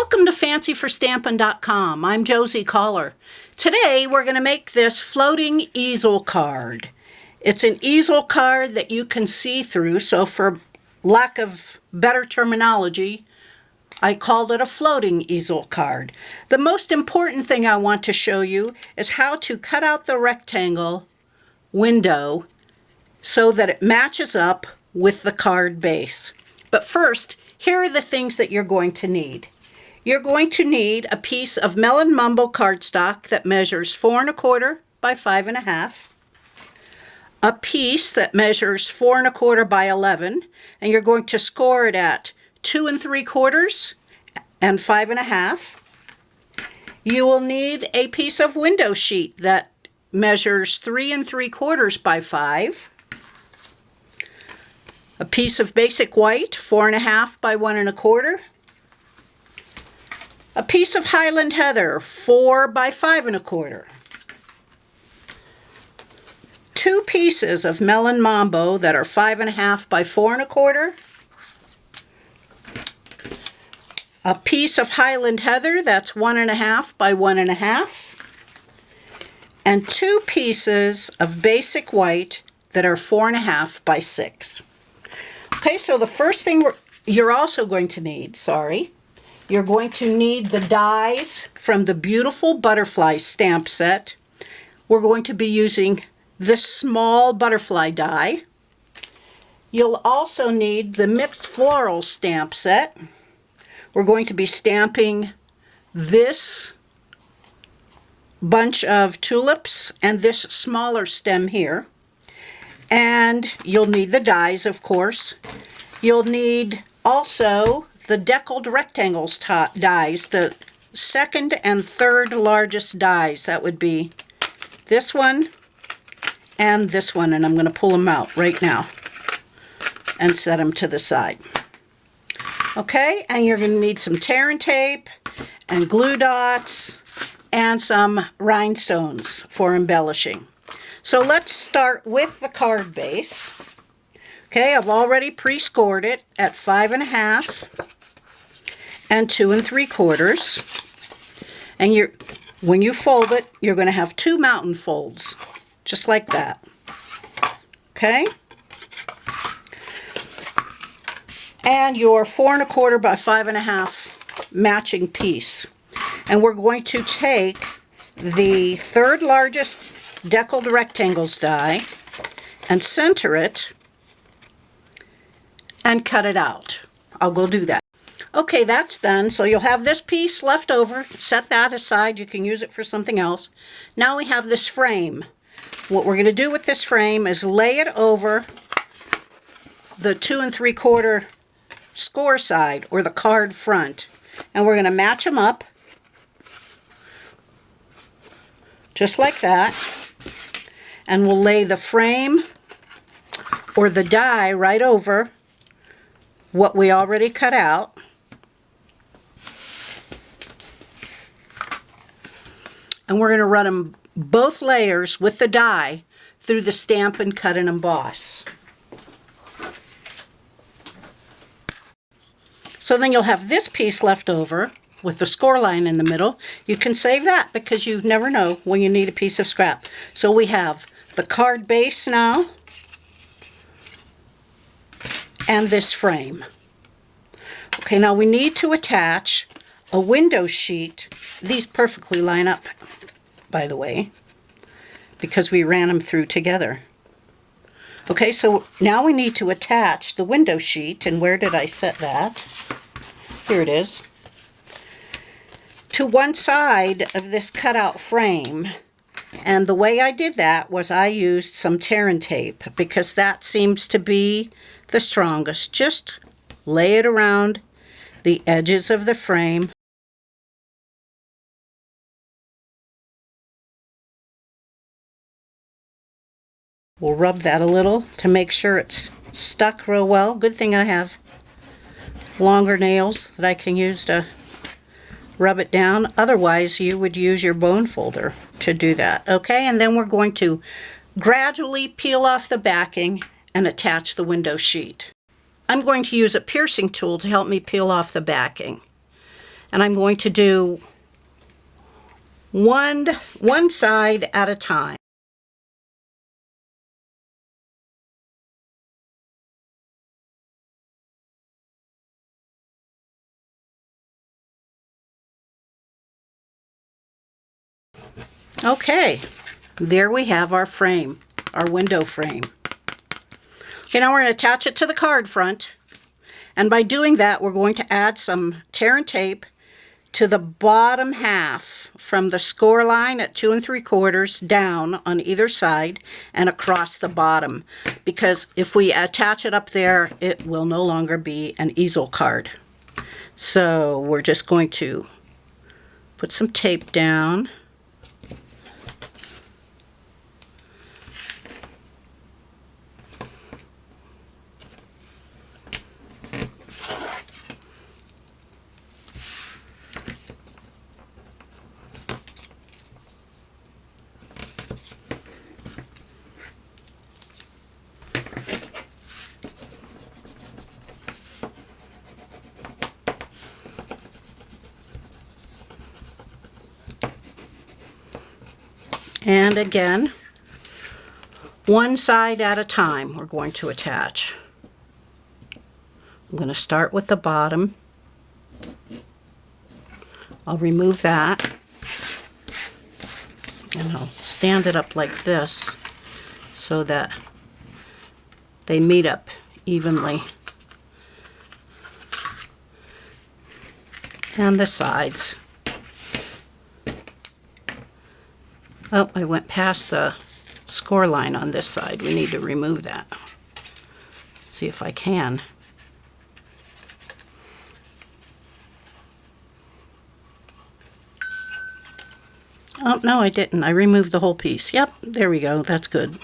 Welcome to FancyForStampin.com. I'm Adamson-Cauler. Today we're going to make this floating easel card. It's an easel card that you can see through, so for lack of better terminology, I called it a floating easel card. The most important thing I want to show you is how to cut out the rectangle window so that it matches up with the card base. But first, here are the things that you're going to need. You're going to need a piece of Melon Mumbo cardstock that measures 4 1/4 by 5 1/2. A piece that measures 4 1/4 by 11, and you're going to score it at 2 3/4 and 5 1/2. You will need a piece of window sheet that measures 3 3/4 by 5. A piece of basic white, 4 1/2 by 1 1/4. A piece of Highland Heather, 4 by 5 1/4. 2 pieces of Melon Mambo that are 5 1/2 by 4 1/4. A piece of Highland Heather that's 1 1/2 by 1 1/2. And 2 pieces of basic white that are 4 1/2 by 6. Okay, so the first thing you're also going to need, you're going to need the dies from the beautiful butterfly stamp set. We're going to be using this small butterfly die. You'll also need the mixed floral stamp set. We're going to be stamping this bunch of tulips and this smaller stem here. And you'll need the dies, of course. You'll need also the deckled rectangles dies, the second and third largest dies. That would be this one and this one, and I'm going to pull them out right now and set them to the side. Okay, and you're going to need some tear and tape and glue dots and some rhinestones for embellishing. So let's start with the card base. Okay, I've already pre-scored it at 5 1/2 and 2 3/4. And when you fold it, you're going to have 2 mountain folds, just like that. Okay? And your 4 1/4 by 5 1/2 matching piece. And we're going to take the third largest deckled rectangles die and center it and cut it out. I'll go do that. Okay, that's done. So you'll have this piece left over. Set that aside. You can use it for something else. Now we have this frame. What we're going to do with this frame is lay it over the 2 3/4 score side, or the card front. And we're going to match them up just like that. And we'll lay the frame or the die right over what we already cut out. And we're going to run them both layers with the die through the Stampin' Cut and Emboss. So then you'll have this piece left over with the score line in the middle. You can save that because you never know when you need a piece of scrap. So we have the card base now and this frame. Okay, now we need to attach a window sheet. These perfectly line up, by the way, because we ran them through together. Okay, so now we need to attach the window sheet, and where did I set that? Here it is. To one side of this cutout frame. And the way I did that was I used some tear and tape because that seems to be the strongest. Just lay it around the edges of the frame. We'll rub that a little to make sure it's stuck real well. Good thing I have longer nails that I can use to rub it down. Otherwise, you would use your bone folder to do that. Okay, and then we're going to gradually peel off the backing and attach the window sheet. I'm going to use a piercing tool to help me peel off the backing. And I'm going to do one side at a time. Okay, there we have our frame, our window frame. Okay, now we're going to attach it to the card front. And by doing that, we're going to add some tear and tape to the bottom half from the score line at 2 3/4 down on either side and across the bottom. Because if we attach it up there, it will no longer be an easel card. So we're just going to put some tape down. And again, one side at a time we're going to attach. I'm going to start with the bottom. I'll remove that. And I'll stand it up like this so that they meet up evenly. And the sides. Oh, I went past the score line on this side. We need to remove that. See if I can. Oh, no, I didn't. I removed the whole piece. Yep, there we go. That's good.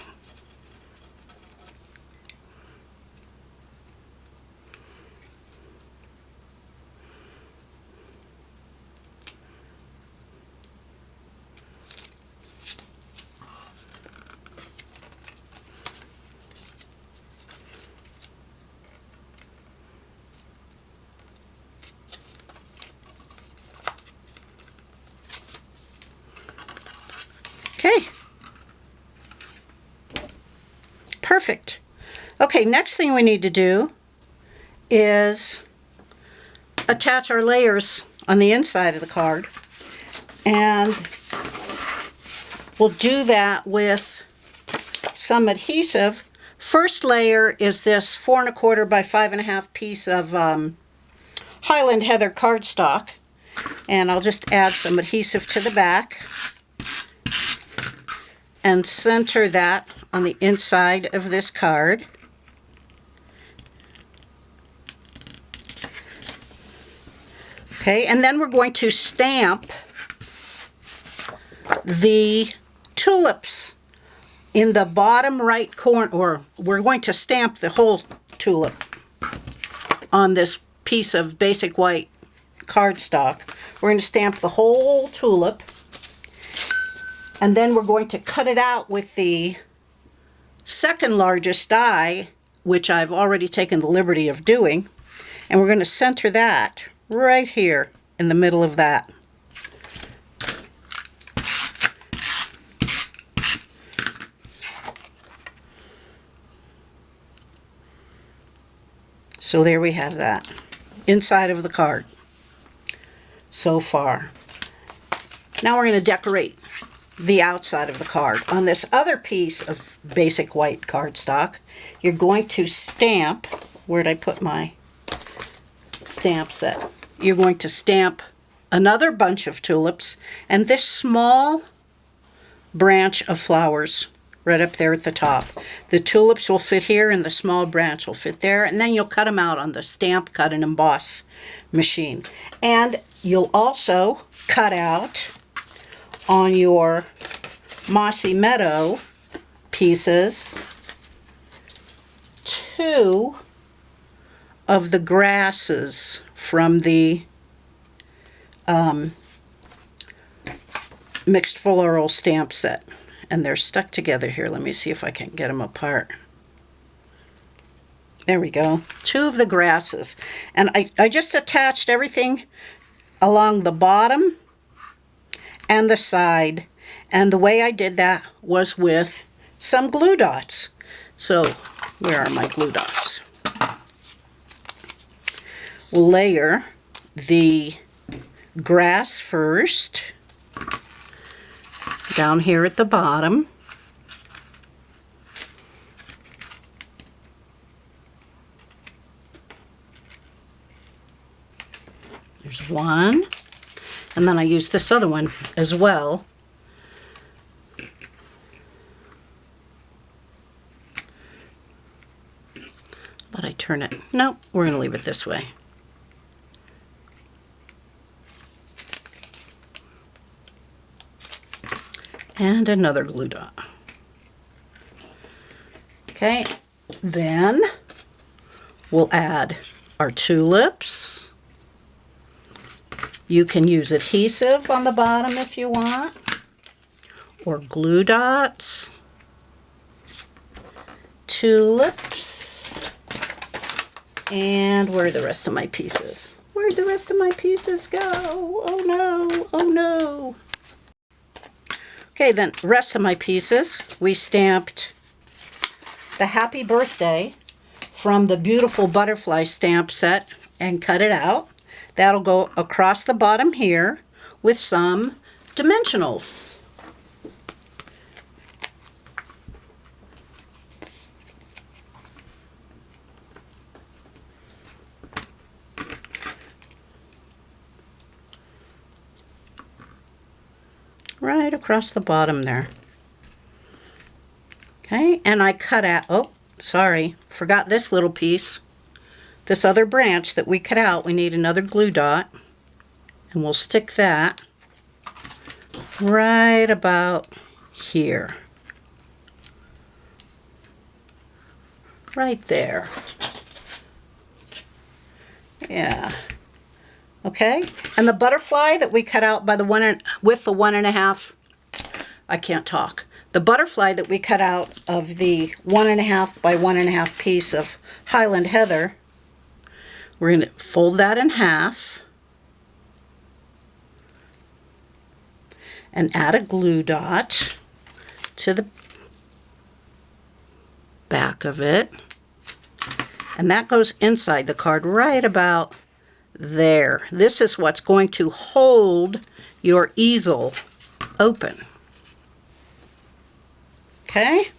Okay. Perfect. Okay, next thing we need to do is attach our layers on the inside of the card. And we'll do that with some adhesive. First layer is this 4 1/4 by 5 1/2 piece of Highland Heather cardstock. And I'll just add some adhesive to the back and center that on the inside of this card. Okay, and then we're going to stamp the tulips in the bottom right corner, or we're going to stamp the whole tulip on this piece of basic white cardstock. We're going to stamp the whole tulip. And then we're going to cut it out with the second largest die, which I've already taken the liberty of doing. And we're going to center that right here in the middle of that. So there we have that, inside of the card so far. Now we're going to decorate the outside of the card. On this other piece of basic white cardstock, you're going to stamp, where'd I put my stamp set? You're going to stamp another bunch of tulips and this small branch of flowers right up there at the top. The tulips will fit here and the small branch will fit there, and then you'll cut them out on the Stamp, Cut, and Emboss machine. And you'll also cut out on your Mossy Meadow pieces 2 of the grasses from the mixed floral stamp set. And they're stuck together here. Let me see if I can get them apart. There we go. 2 of the grasses. And I just attached everything along the bottom and the side. And the way I did that was with some glue dots. So, where are my glue dots? We'll layer the grass first, down here at the bottom. There's one. And then I use this other one as well. But I turn it. Nope, we're going to leave it this way. And another glue dot. Okay, then we'll add our tulips. You can use adhesive on the bottom if you want, or glue dots, tulips, and where are the rest of my pieces? Where'd the rest of my pieces go? Oh no, oh no. Okay, then the rest of my pieces, we stamped the happy birthday from the beautiful butterfly stamp set and cut it out. That'll go across the bottom here with some dimensionals. Right across the bottom there. Okay, and I cut out, oh, sorry, forgot this little piece. This other branch that we cut out, we need another glue dot, and we'll stick that right about here. Right there. Yeah. Okay, and the butterfly that we cut out by the with the 1.5, I can't talk. The butterfly that we cut out of the 1.5 by 1.5 piece of Highland Heather, we're going to fold that in half and add a glue dot to the back of it. And that goes inside the card right about there. This is what's going to hold your easel open. Okay?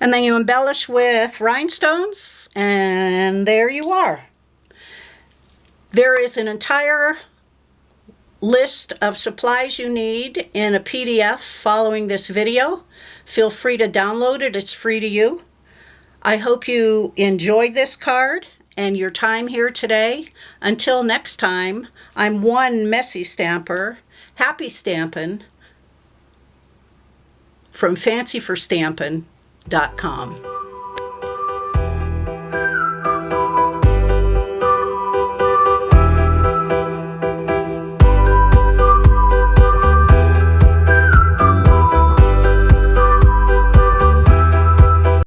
And then you embellish with rhinestones, and there you are. There is an entire list of supplies you need in a PDF following this video. Feel free to download it. It's free to you. I hope you enjoyed this card and your time here today. Until next time, I'm one messy stamper, happy stampin' from fancyforstampin.com.